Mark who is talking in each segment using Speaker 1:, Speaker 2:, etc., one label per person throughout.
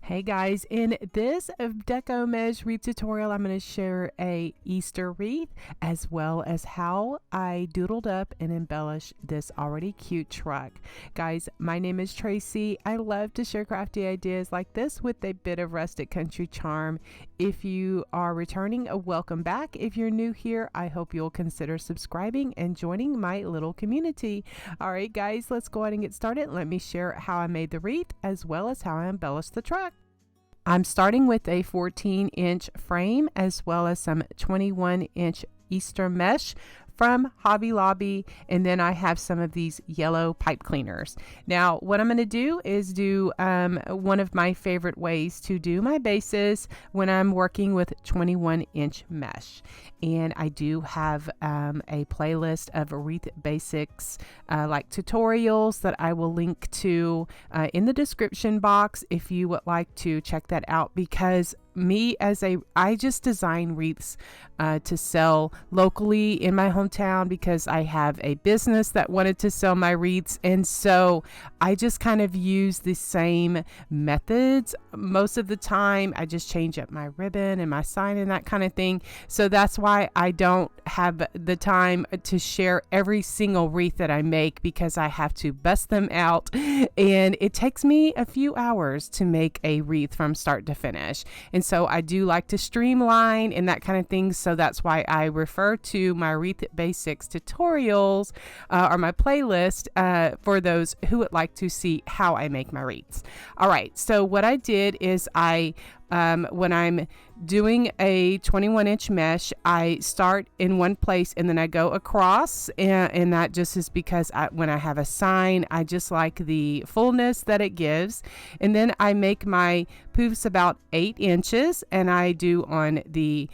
Speaker 1: Hey guys, in this Deco Mesh wreath tutorial, I'm going to share a Easter wreath as well as how I doodled up and embellished this already cute truck. Guys, my name is Tracy. I love to share crafty ideas like this with a bit of rustic country charm. If you are returning, welcome back. If you're new here, I hope you'll consider subscribing and joining my little community. All right, guys, let's go ahead and get started. Let me share how I made the wreath as well as how I embellished the truck. I'm starting with a 14-inch frame as well as some 21-inch Easter mesh from Hobby Lobby, and then I have some of these yellow pipe cleaners. Now what I'm going to do is do one of my favorite ways to do my bases when I'm working with 21-inch mesh, and I do have a playlist of Wreath Basics like tutorials that I will link to in the description box if you would like to check that out, because I just design wreaths to sell locally in my hometown because I have a business that wanted to sell my wreaths, and so I just kind of use the same methods most of the time. I just change up my ribbon and my sign and that kind of thing, so that's why I don't have the time to share every single wreath that I make, because I have to bust them out and it takes me a few hours to make a wreath from start to finish. And so I do like to streamline and that kind of thing. So that's why I refer to my Wreath Basics tutorials or my playlist for those who would like to see how I make my wreaths. All right. So what I did is when I'm doing a 21-inch mesh, I start in one place and then I go across, and that just is because when I have a sign, I just like the fullness that it gives. And then I make my poofs about 8 inches, and I do on the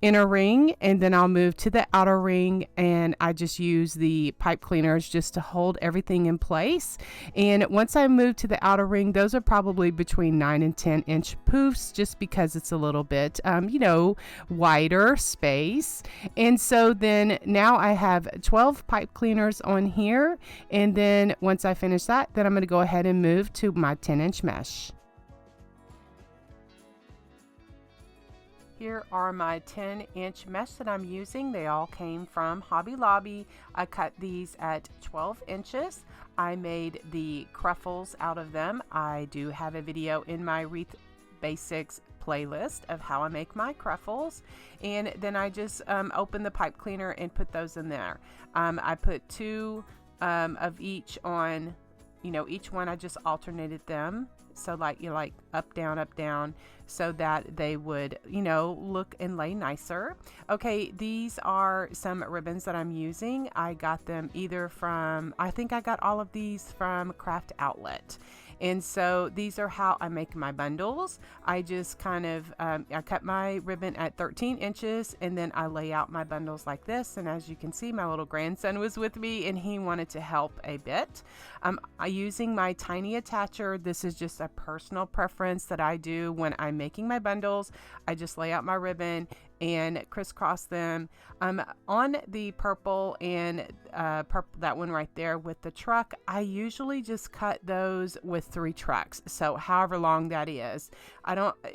Speaker 1: inner ring, and then I'll move to the outer ring, and I just use the pipe cleaners just to hold everything in place. And once I move to the outer ring, those are probably between 9 and 10 inch poofs, just because it's a little bit wider space. And so then now I have 12 pipe cleaners on here, and then once I finish that, then I'm going to go ahead and move to my 10-inch mesh. Here are my 10-inch mesh that I'm using. They all came from Hobby Lobby. I cut these at 12 inches. I made the cruffles out of them. I do have a video in my Wreath Basics playlist of how I make my cruffles, and then I just open the pipe cleaner and put those in there. I put 2 of each on, each one. I just alternated them, so like up down, so that they would look and lay nicer. Okay, these are some ribbons that I'm using. I got them either from, I think I got all of these from Craft Outlet. And so these are how I make my bundles. I just kind of I cut my ribbon at 13 inches, and then I lay out my bundles like this. And as you can see, my little grandson was with me and he wanted to help a bit. I'm using my tiny attacher. This is just a personal preference that I do when I'm making my bundles. I just lay out my ribbon and crisscross them. On the purple and that one right there with the truck, I usually just cut those with 3 trucks, so however long that is.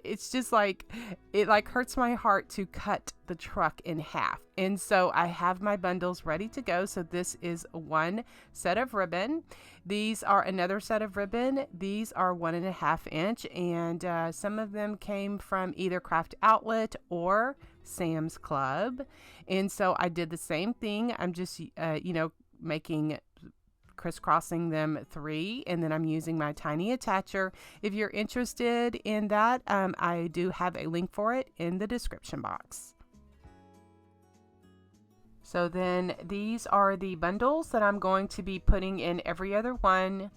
Speaker 1: It's just like, it hurts my heart to cut the truck in half. And so I have my bundles ready to go. So this is one set of ribbon. These are another set of ribbon. These are 1.5 inch, and some of them came from either Craft Outlet or Sam's Club. And so I did the same thing. I'm just crisscrossing them 3, and then I'm using my tiny attacher. If you're interested in that, I do have a link for it in the description box. So then these are the bundles that I'm going to be putting in every other one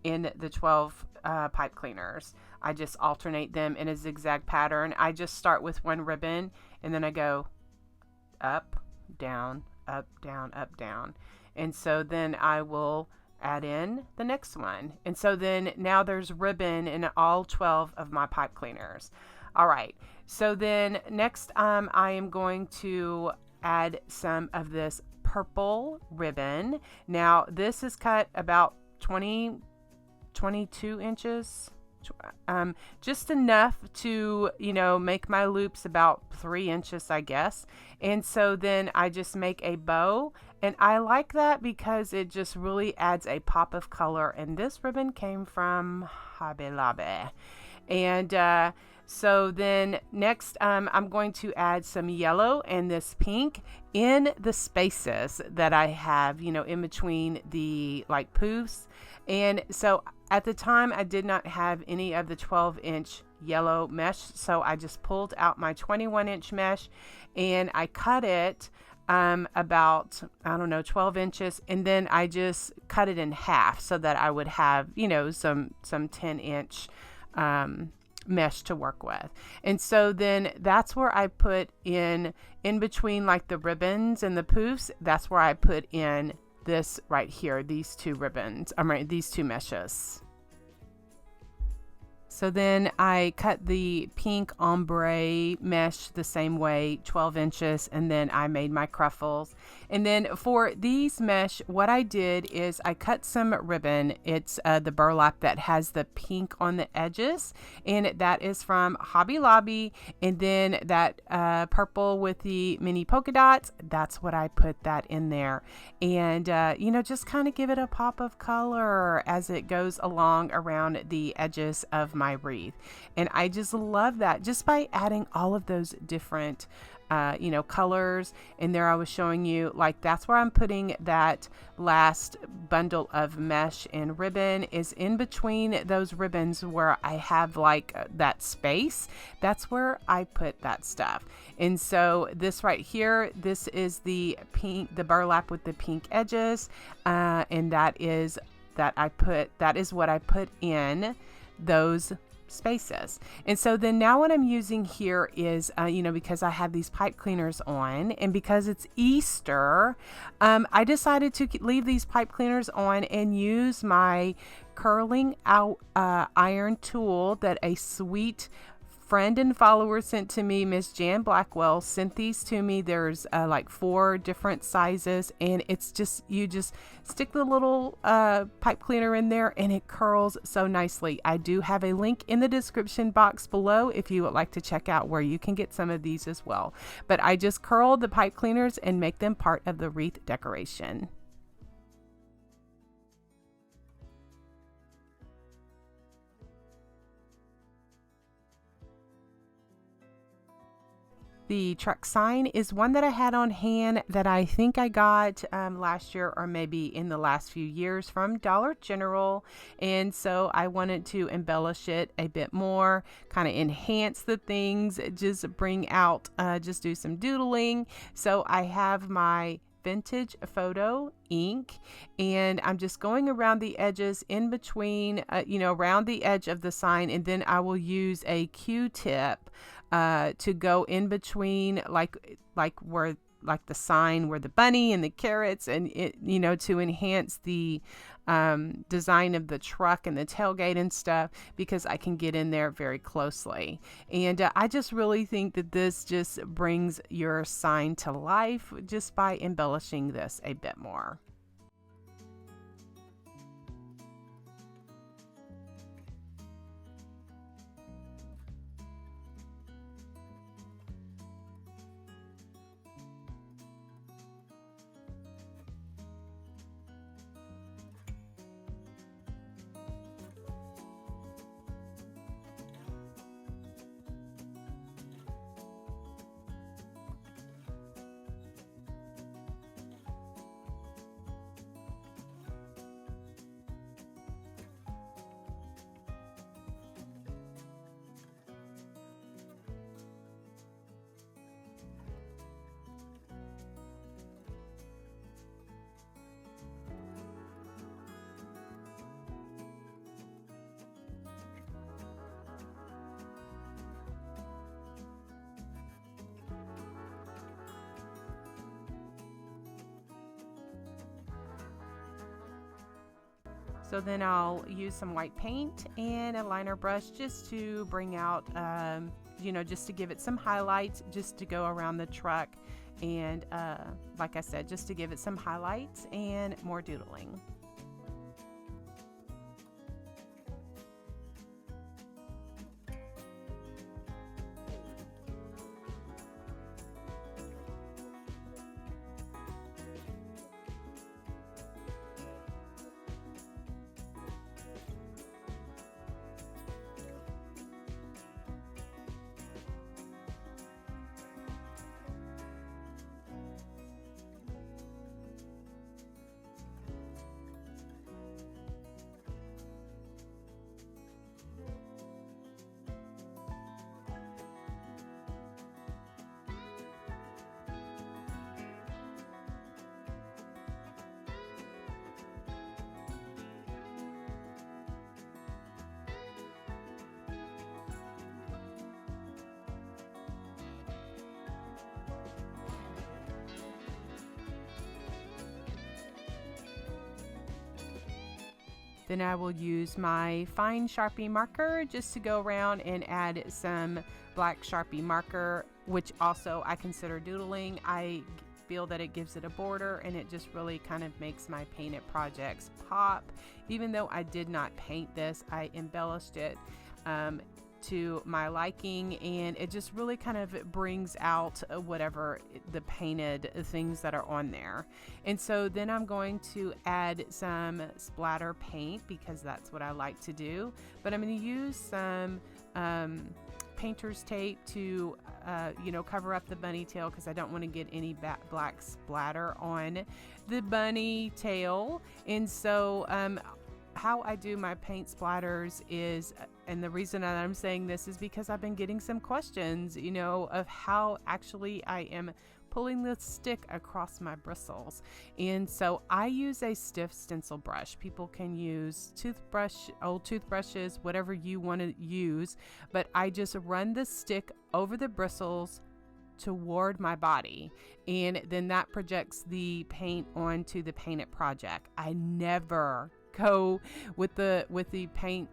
Speaker 1: in the 12 pipe cleaners. I just alternate them in a zigzag pattern. I just start with one ribbon, and then I go up, down, up, down, up, down. And so then I will add in the next one. And so then now there's ribbon in all 12 of my pipe cleaners. All right. So then next I am going to add some of this purple ribbon. Now this is cut about 22 inches, just enough to, you know, make my loops about 3 inches, I guess. And so then I just make a bow, and I like that because it just really adds a pop of color. And this ribbon came from Hobby Lobby. And so then next, I'm going to add some yellow and this pink in the spaces that I have, you know, in between the like poofs. And so at the time I did not have any of the 12-inch yellow mesh, so I just pulled out my 21-inch mesh and I cut it about, I don't know, 12 inches, and then I just cut it in half so that I would have, you know, some 10-inch mesh to work with. And so then that's where I put in between like the ribbons and the poofs, that's where I put in this right here, these two ribbons, these two meshes. So then I cut the pink ombre mesh the same way, 12 inches, and then I made my cruffles. And then for these mesh, what I did is I cut some ribbon. It's the burlap that has the pink on the edges, and that is from Hobby Lobby. And then that purple with the mini polka dots, that's what I put that in there. And, you know, just kind of give it a pop of color as it goes along around the edges of my wreath. And I just love that just by adding all of those different you know, colors. And there I was showing you, like, that's where I'm putting that last bundle of mesh and ribbon is in between those ribbons where I have like that space. That's where I put that stuff. And so this right here, this is the pink, the burlap with the pink edges, and that is what I put in those spaces. And so then now what I'm using here is, you know, because I have these pipe cleaners on and because it's Easter, I decided to leave these pipe cleaners on and use my curling out iron tool that a sweet friend and follower sent to me. Miss Jan Blackwell sent these to me. There's like 4 different sizes, and it's just, you just stick the little pipe cleaner in there and it curls so nicely. I do have a link in the description box below if you would like to check out where you can get some of these as well. But I just curl the pipe cleaners and make them part of the wreath decoration. The truck sign is one that I had on hand that I think I got last year or maybe in the last few years from Dollar General. And so I wanted to embellish it a bit more, kind of enhance the things, just bring out, just do some doodling. So I have my vintage photo ink, and I'm just going around the edges in between, you know, around the edge of the sign, and then I will use a Q-tip to go in between, like where, like the sign where the bunny and the carrots, and it, you know, to enhance the design of the truck and the tailgate and stuff, because I can get in there very closely. And I just really think that this just brings your sign to life just by embellishing this a bit more. So then I'll use some white paint and a liner brush just to bring out, you know, just to give it some highlights, just to go around the truck. And like I said, just to give it some highlights and more doodling. Then I will use my fine Sharpie marker just to go around and add some black Sharpie marker, which also I consider doodling. I feel that it gives it a border and it just really kind of makes my painted projects pop. Even though I did not paint this, I embellished it to my liking, and it just really kind of brings out whatever the painted things that are on there. And so then I'm going to add some splatter paint because that's what I like to do, but I'm going to use some painter's tape to cover up the bunny tail because I don't want to get any black splatter on the bunny tail. And so how I do my paint splatters is, and the reason that I'm saying this is because I've been getting some questions, of how actually I am pulling the stick across my bristles. And so I use a stiff stencil brush. People can use old toothbrushes, whatever you want to use, but I just run the stick over the bristles toward my body, and then that projects the paint onto the painted project. I never go with the paint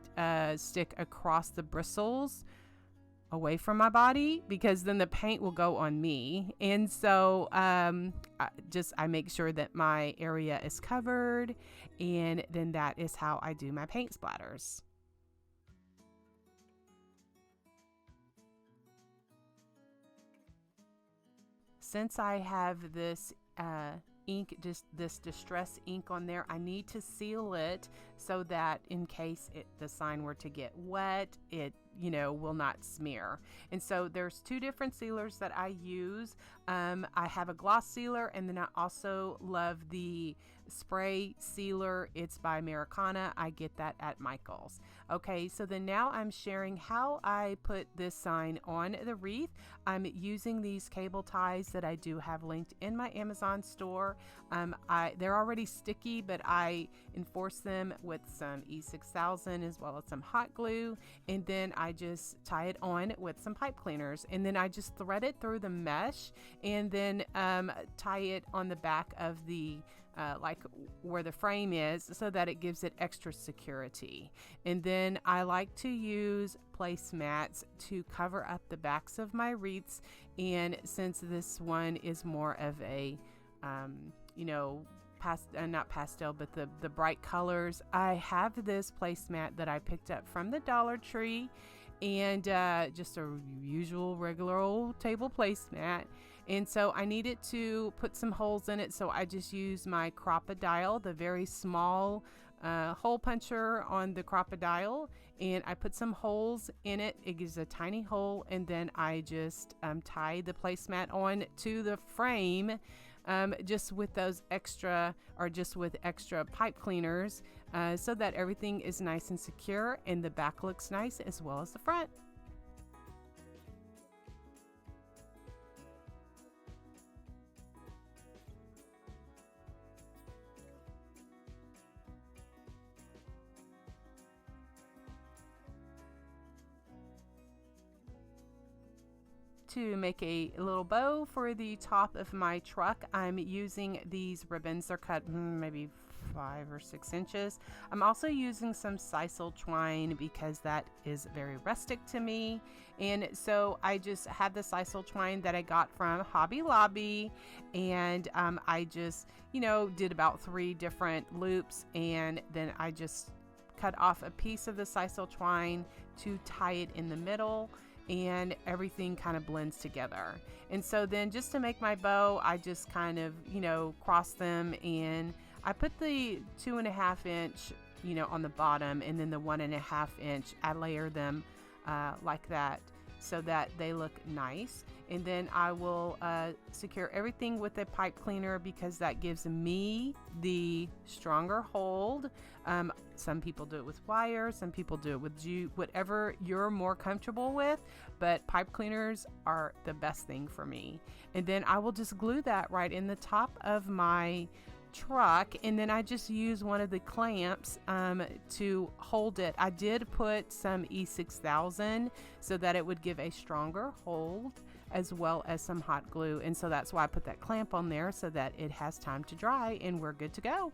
Speaker 1: stick across the bristles away from my body, because then the paint will go on me. And so I make sure that my area is covered, and then that is how I do my paint splatters. Since I have this ink, just this distress ink on there, I need to seal it so that in case the sign were to get wet, it will not smear. And so there's two different sealers that I use. I have a gloss sealer, and then I also love the spray sealer. It's by Americana. I get that at Michael's. Okay, so then now I'm sharing how I put this sign on the wreath. I'm using these cable ties that I do have linked in my Amazon store. They're already sticky, but I enforce them with some E6000 as well as some hot glue, and then I just tie it on with some pipe cleaners, and then I just thread it through the mesh, and then tie it on the back of the like where the frame is, so that it gives it extra security. And then I like to use placemats to cover up the backs of my wreaths, and since this one is more of a not pastel, but the bright colors, I have this placemat that I picked up from the Dollar Tree, and just a usual regular old table placemat. And so I needed to put some holes in it, so I just used my Crocodile, the very small hole puncher on the Crocodile, and I put some holes in it. It gives a tiny hole, and then I just tie the placemat on to the frame, just with extra pipe cleaners, so that everything is nice and secure, and the back looks nice as well as the front. To make a little bow for the top of my truck, I'm using these ribbons. They're cut maybe 5 or 6 inches. I'm also using some sisal twine because that is very rustic to me. And so I just had the sisal twine that I got from Hobby Lobby, and I just did about 3 different loops, and then I just cut off a piece of the sisal twine to tie it in the middle, and everything kind of blends together. And so then just to make my bow, I just kind of cross them, and I put the 2.5 inch on the bottom, and then the 1.5 inch, I layer them like that so that they look nice. And then I will secure everything with a pipe cleaner because that gives me the stronger hold. Some people do it with wire, some people do it with jute, whatever you're more comfortable with, but pipe cleaners are the best thing for me. And then I will just glue that right in the top of my truck, and then I just use one of the clamps to hold it. I did put some E6000 so that it would give a stronger hold, as well as some hot glue, and so that's why I put that clamp on there so that it has time to dry, and we're good to go.